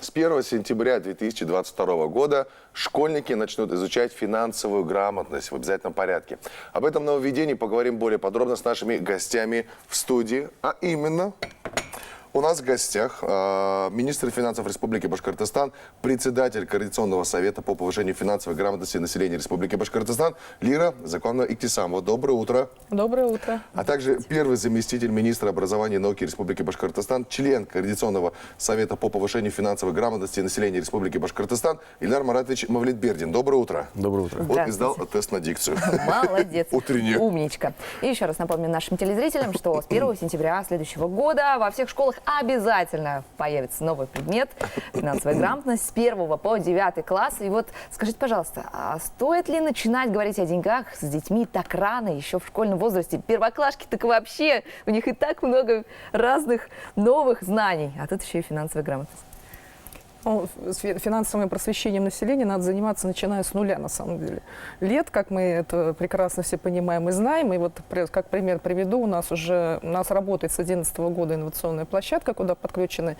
С 1 сентября 2022 года школьники начнут изучать финансовую грамотность в обязательном порядке. Об этом нововведении поговорим более подробно с нашими гостями в студии. А именно, у нас в гостях министр финансов Республики Башкортостан, председатель Координационного совета по повышению финансовой грамотности населения Республики Башкортостан Лира Законова Иктисамова. Доброе утро. Доброе утро. А также первый заместитель министра образования и науки Республики Башкортостан, член Координационного совета по повышению финансовой грамотности населения Республики Башкортостан Ильдар Маратович Мавлетбердин. Доброе утро. Доброе утро. Вот и сдал тест на дикцию. Молодец. Утреннюю. Умничка. И еще раз напомню нашим телезрителям, что с 1 сентября следующего года во всех школах обязательно появится новый предмет финансовая грамотность с 1 по 9 класс. И вот скажите, пожалуйста, а стоит ли начинать говорить о деньгах с детьми так рано, еще в школьном возрасте? Первоклашки так вообще, у них и так много разных новых знаний, а тут еще и финансовая грамотность. Ну, с финансовым просвещением населения надо заниматься, начиная с нуля, на самом деле. Лет, как мы это прекрасно все понимаем и знаем, и вот как пример приведу, у нас работает с 2011 года инновационная площадка, куда подключены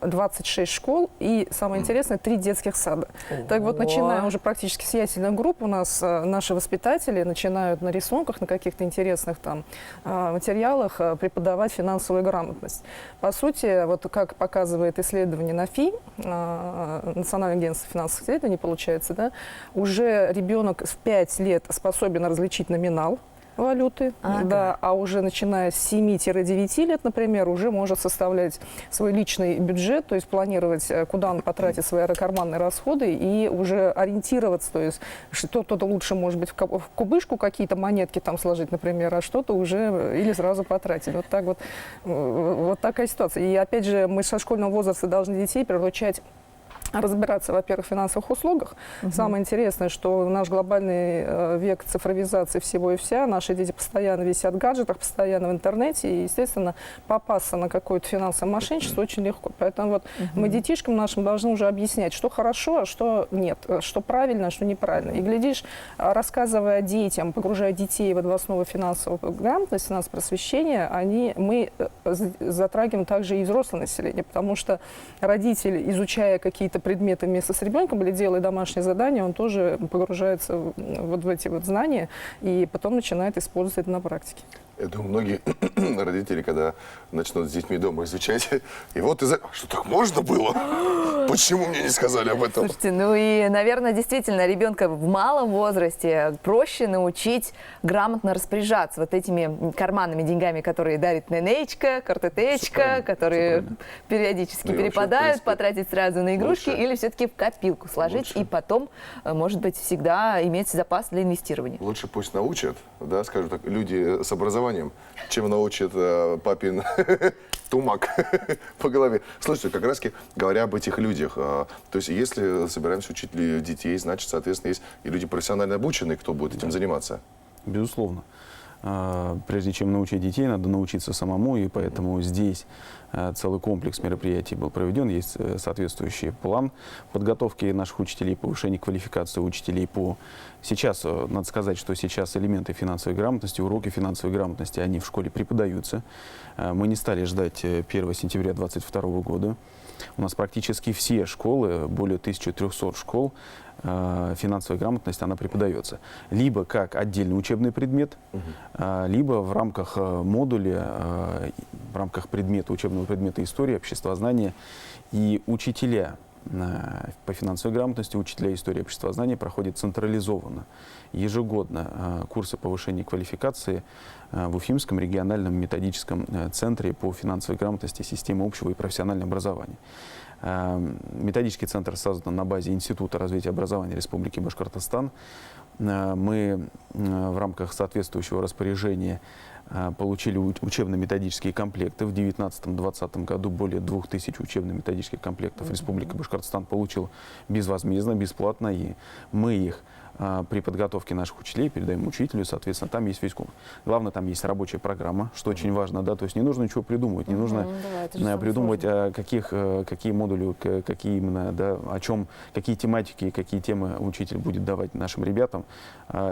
26 школ и, самое интересное, 3 детских сада. Так вот, начиная уже практически с ясельных групп, у нас наши воспитатели начинают на рисунках, на каких-то интересных там материалах преподавать финансовую грамотность. По сути, вот как показывает исследование НАФИ, Национальное агентство финансовых исследований, получается, да, уже ребенок в 5 лет способен различить номинал валюты, да, а уже начиная с 7-9 лет, например, уже может составлять свой личный бюджет, то есть планировать, куда он потратит свои карманные расходы и уже ориентироваться, то есть что-то лучше, может быть, в кубышку какие-то монетки там сложить, например, а что-то уже или сразу потратить. Вот так вот такая ситуация. И опять же, мы со школьного возраста должны детей приручать разбираться, во-первых, в финансовых услугах. Самое интересное, что в наш глобальный век цифровизации всего и вся, наши дети постоянно висят в гаджетах, постоянно в интернете, и, естественно, попасться на какое-то финансовое мошенничество очень легко. Поэтому вот мы детишкам нашим должны уже объяснять, что хорошо, а что нет, что правильно, а что неправильно. И, глядишь, рассказывая детям, погружая детей в основу финансовой грамотности, финансового просвещения, мы затрагиваем также и взрослое население, потому что родитель, изучая какие-то предметы вместе с ребенком или делая домашнее задание, он тоже погружается вот в эти вот знания и потом начинает использовать это на практике. Я думаю, многие родители, когда начнут с детьми дома изучать, и вот что так можно было? Почему мне не сказали об этом? Слушайте, ну и, наверное, действительно, ребенка в малом возрасте проще научить грамотно распоряжаться вот этими карманными деньгами, которые дарит Ненечка, Картетечка, которые периодически перепадают, потратить сразу на игрушки или все-таки в копилку сложить и потом, может быть, всегда иметь запас для инвестирования. Лучше пусть научат, да, скажем так, люди с образованием, чем научит папин тумак по голове. Слушайте, как раз говоря об этих людях, то есть если собираемся учить детей, значит, соответственно, есть и люди профессионально обученные, кто будет этим заниматься. Безусловно. Прежде чем научить детей, надо научиться самому, и поэтому здесь целый комплекс мероприятий был проведен. Есть соответствующий план подготовки наших учителей, повышения квалификации учителей Сейчас, надо сказать, что сейчас элементы финансовой грамотности, уроки финансовой грамотности, они в школе преподаются. Мы не стали ждать 1 сентября 2022 года. У нас практически все школы, более 1300 школ, финансовая грамотность, она преподается. Либо как отдельный учебный предмет, либо в рамках модуля, в рамках учебного предмета истории, обществознания. И учителя по финансовой грамотности, учителя истории обществознания проходят централизованно, ежегодно курсы повышения квалификации в Уфимском региональном методическом центре по финансовой грамотности системы общего и профессионального образования. Методический центр создан на базе Института развития образования Республики Башкортостан. Мы в рамках соответствующего распоряжения получили учебно-методические комплекты. В 2019-2020 году более 2000 учебно-методических комплектов Республика Башкортостан получила безвозмездно, бесплатно, и мы их при подготовке наших учителей передаем учителю, соответственно, там есть весь комплекс. Главное, там есть рабочая программа, что очень важно, да, то есть не нужно ничего придумывать, не нужно придумывать, какие модули, какие именно, да, о чем, какие тематики, какие темы учитель будет давать нашим ребятам.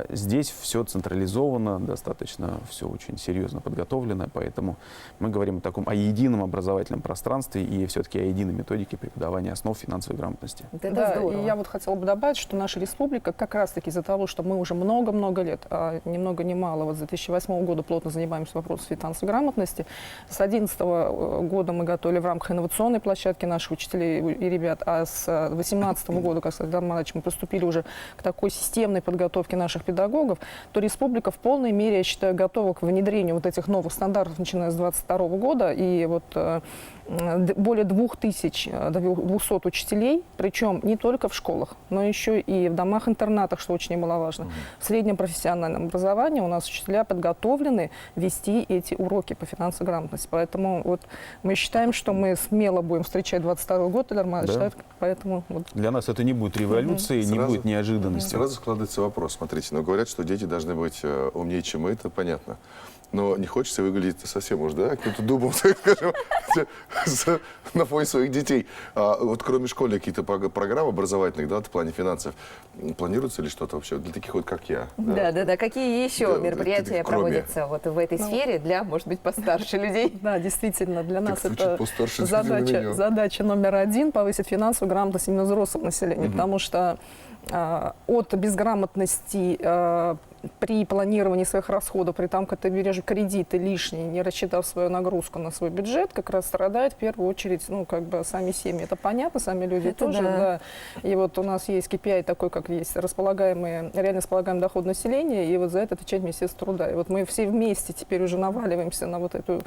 Здесь все централизовано, достаточно все очень серьезно подготовлено, поэтому мы говорим о едином образовательном пространстве и все-таки о единой методике преподавания основ финансовой грамотности. Это Да, здорово. и я вот хотела бы добавить, что наша республика как раз-таки из-за того, что мы уже много-много лет, ни много ни мало, вот с 2008 года плотно занимаемся вопросом финансовой грамотности. С 2011 года мы готовили в рамках инновационной площадки наших учителей и ребят, а с 2018 года, как сказал Ильдар Маратович, мы приступили уже к такой системной подготовке наших педагогов, то республика в полной мере, я считаю, готова к внедрению вот этих новых стандартов, начиная с 2022 года. И вот более 200 учителей, причем не только в школах, но еще и в домах-интернатах, что очень немаловажно. В среднем профессиональном образовании у нас учителя подготовлены вести эти уроки по финансовой грамотности. Поэтому вот мы считаем, что мы смело будем встречать 22 год, Ильдар Маратович, Да. поэтому вот. Для нас это не будет революцией, не Сразу- будет неожиданностью. Сразу складывается вопрос, смотрите, но говорят, что дети должны быть умнее, чем мы, это понятно. Но не хочется выглядеть совсем уж, да, каким-то дубом, так скажем, на фоне своих детей. Вот кроме школьных какие-то программы образовательных, да, в плане финансов, планируется ли что-то вообще для таких вот, как я? Да. Какие еще Да, мероприятия кроме- проводятся вот в этой сфере для, может быть, постарше людей? Да, действительно, для нас звучит это постарше для меня. задача номер один — повысить финансовую грамотность именно взрослого населения, потому что от безграмотности при планировании своих расходов, при том, когда ты берешь кредиты лишние, не рассчитав свою нагрузку на свой бюджет, как раз страдают в первую очередь, сами семьи. Это понятно, сами люди Это тоже, да. да. И вот у нас есть KPI такой, как есть реально располагаемый доход населения, и вот за это отвечает Министерство труда. И вот мы все вместе теперь уже наваливаемся на вот эту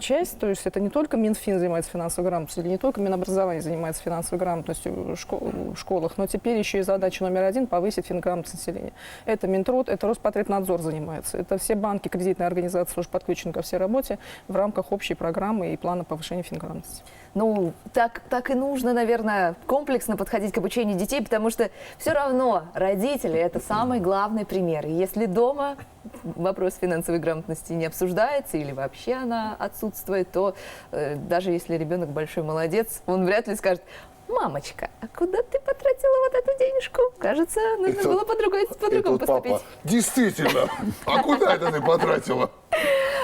часть, то есть это не только Минфин занимается финансовой грамотностью, или не только Минобразование занимается финансовой грамотностью в школах, но теперь еще и задача номер один — повысить финграмотность населения. Это Минтруд, это Роспотребнадзор занимается. Это все банки, кредитные организации уже подключены ко всей работе в рамках общей программы и плана повышения финграмотности. Ну, так и нужно, наверное, комплексно подходить к обучению детей, потому что все равно родители – это самый главный пример. И если дома вопрос финансовой грамотности не обсуждается или вообще она отсутствует, то даже если ребенок большой молодец, он вряд ли скажет: «Мамочка, а куда ты потратила вот эту денежку? Кажется, нужно было по-другому поступить». Папа, действительно, а куда это ты потратила?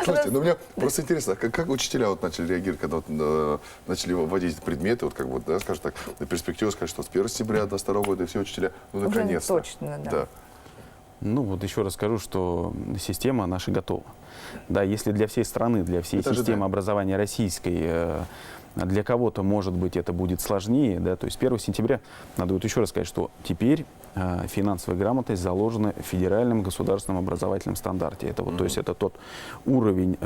Слушайте, ну мне просто интересно, как учителя вот начали реагировать, когда вот, начали вводить эти предметы, вот как вот, да, скажем так, на перспективу сказать, что с 1 сентября до 2 года все учителя, ну Уже наконец-то. точно, да. Ну вот еще раз скажу, что система наша готова. Да, если для всей страны, для всей Это же системы да. образования российской, для кого-то, может быть, это будет сложнее, да, то есть 1 сентября, надо вот еще раз сказать, что теперь финансовая грамотность заложена в федеральном государственном образовательном стандарте. Это вот, то есть это тот уровень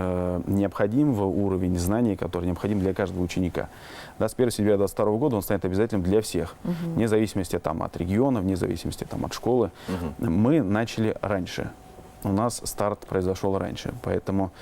необходимого, уровень знаний, который необходим для каждого ученика. Да, с 1 сентября 2022 года он станет обязательным для всех, вне зависимости там, от региона, вне зависимости там, от школы. Мы начали раньше. У нас старт произошел раньше, поэтому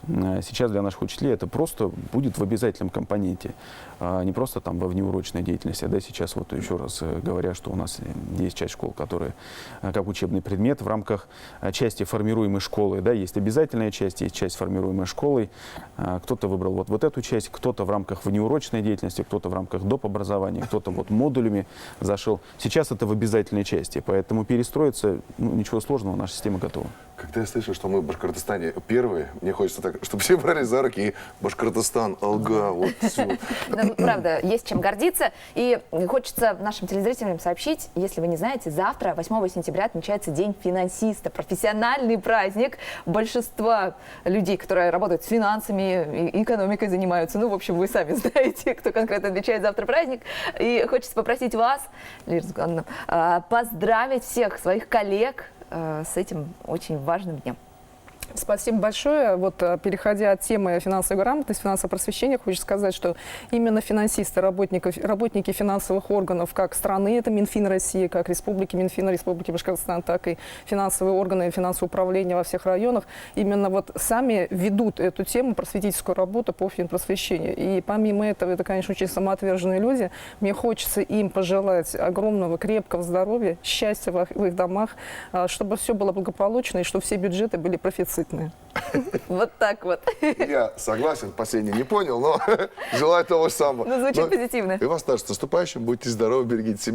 сейчас для наших учителей это просто будет в обязательном компоненте, не просто там во внеурочной деятельности. Да, сейчас вот еще раз говоря, что у нас есть часть школ, которые как учебный предмет в рамках части формируемой школы, да, есть обязательная часть, есть часть формируемой школой. Кто-то выбрал вот эту часть, кто-то в рамках внеурочной деятельности, кто-то в рамках доп. Образования, кто-то вот модулями зашел. Сейчас это в обязательной части, поэтому перестроиться, ничего сложного, наша система готова. Когда я слышу, что мы в Башкортостане первые, мне хочется так, чтобы все брали за руки и Башкортостан, Алга, вот все. Ну, правда, есть чем гордиться. И хочется нашим телезрителям сообщить, если вы не знаете, завтра, 8 сентября, отмечается День финансиста. Профессиональный праздник большинства людей, которые работают с финансами, экономикой занимаются. Ну, в общем, вы сами знаете, кто конкретно отмечает завтра праздник. И хочется попросить вас, Лиза Зугановна, поздравить всех своих коллег с этим очень важным днем. Спасибо большое. Вот переходя от темы финансовой грамотности, финансового просвещения, хочу сказать, что именно финансисты, работники финансовых органов как страны, это Минфин России, как Республики, Минфина Республики Башкортостан, так и финансовые органы, финансовое управление во всех районах, именно вот сами ведут эту тему, просветительскую работу по финпросвещению. И помимо этого, это, конечно, очень самоотверженные люди. Мне хочется им пожелать огромного, крепкого здоровья, счастья в их домах, чтобы все было благополучно и чтобы все бюджеты были профицитные. Вот так вот. Я согласен, последний не понял, но желаю того же самого. Ну, звучит позитивно. И вас тоже с наступающим, будьте здоровы, берегите себя.